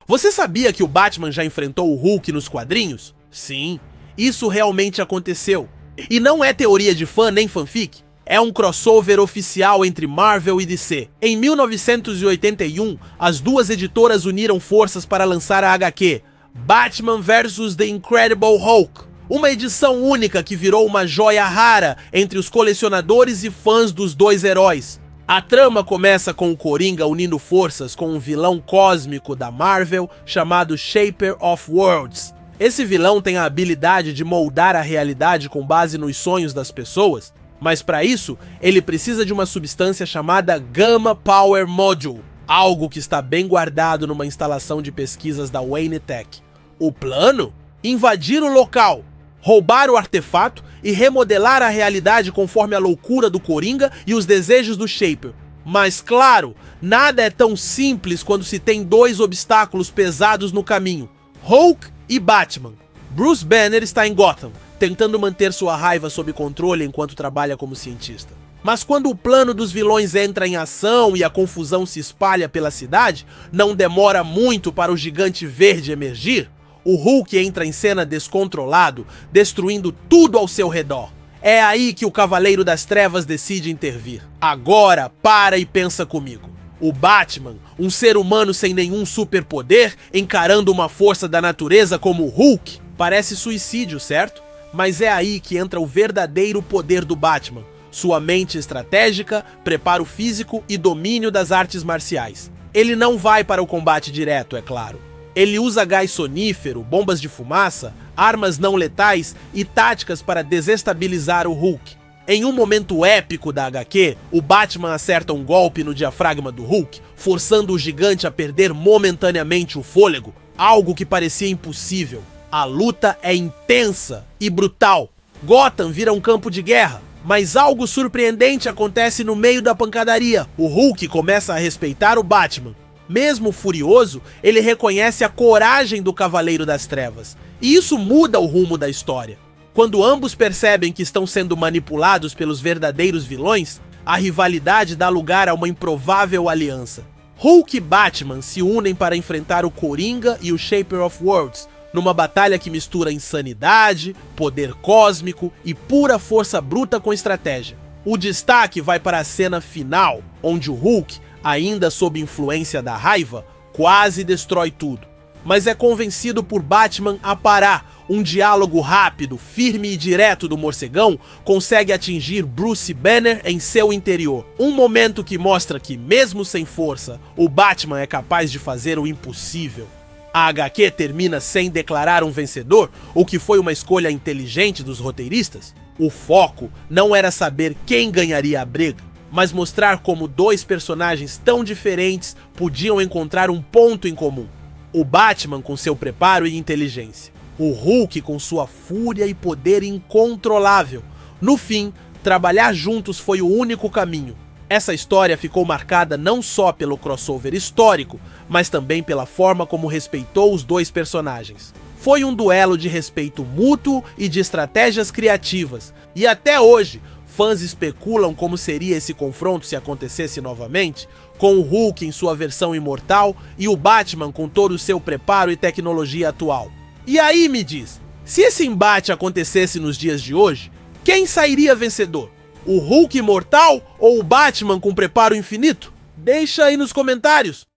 Você sabia que o Batman já enfrentou o Hulk nos quadrinhos? Sim, isso realmente aconteceu. E não é teoria de fã nem fanfic, é um crossover oficial entre Marvel e DC. Em 1981, as duas editoras uniram forças para lançar a HQ Batman vs The Incredible Hulk, uma edição única que virou uma joia rara entre os colecionadores e fãs dos dois heróis. A trama começa com o Coringa unindo forças com um vilão cósmico da Marvel chamado Shaper of Worlds. Esse vilão tem a habilidade de moldar a realidade com base nos sonhos das pessoas, mas para isso ele precisa de uma substância chamada Gamma Power Module, algo que está bem guardado numa instalação de pesquisas da Wayne Tech. O plano? Invadir o local, roubar o artefato e remodelar a realidade conforme a loucura do Coringa e os desejos do Shaper. Mas claro, nada é tão simples quando se tem dois obstáculos pesados no caminho: Hulk e Batman. Bruce Banner está em Gotham, tentando manter sua raiva sob controle enquanto trabalha como cientista. Mas quando o plano dos vilões entra em ação e a confusão se espalha pela cidade, não demora muito para o gigante verde emergir. O Hulk entra em cena descontrolado, destruindo tudo ao seu redor. É aí que o Cavaleiro das Trevas decide intervir. Agora, para e pensa comigo. O Batman, um ser humano sem nenhum superpoder, encarando uma força da natureza como o Hulk, parece suicídio, certo? Mas é aí que entra o verdadeiro poder do Batman. Sua mente estratégica, preparo físico e domínio das artes marciais. Ele não vai para o combate direto, é claro. Ele usa gás sonífero, bombas de fumaça, armas não letais e táticas para desestabilizar o Hulk. Em um momento épico da HQ, o Batman acerta um golpe no diafragma do Hulk, forçando o gigante a perder momentaneamente o fôlego, algo que parecia impossível. A luta é intensa e brutal. Gotham vira um campo de guerra, mas algo surpreendente acontece no meio da pancadaria. O Hulk começa a respeitar o Batman. Mesmo furioso, ele reconhece a coragem do Cavaleiro das Trevas, e isso muda o rumo da história. Quando ambos percebem que estão sendo manipulados pelos verdadeiros vilões, a rivalidade dá lugar a uma improvável aliança. Hulk e Batman se unem para enfrentar o Coringa e o Shaper of Worlds, numa batalha que mistura insanidade, poder cósmico e pura força bruta com estratégia. O destaque vai para a cena final, onde o Hulk, ainda sob influência da raiva, quase destrói tudo. Mas é convencido por Batman a parar. Um diálogo rápido, firme e direto do morcegão consegue atingir Bruce Banner em seu interior. Um momento que mostra que, mesmo sem força, o Batman é capaz de fazer o impossível. A HQ termina sem declarar um vencedor, o que foi uma escolha inteligente dos roteiristas. O foco não era saber quem ganharia a briga, mas mostrar como dois personagens tão diferentes podiam encontrar um ponto em comum. O Batman com seu preparo e inteligência. O Hulk com sua fúria e poder incontrolável. No fim, trabalhar juntos foi o único caminho. Essa história ficou marcada não só pelo crossover histórico, mas também pela forma como respeitou os dois personagens. Foi um duelo de respeito mútuo e de estratégias criativas. E até hoje, fãs especulam como seria esse confronto se acontecesse novamente, com o Hulk em sua versão imortal e o Batman com todo o seu preparo e tecnologia atual. E aí me diz, se esse embate acontecesse nos dias de hoje, quem sairia vencedor? O Hulk imortal ou o Batman com preparo infinito? Deixa aí nos comentários!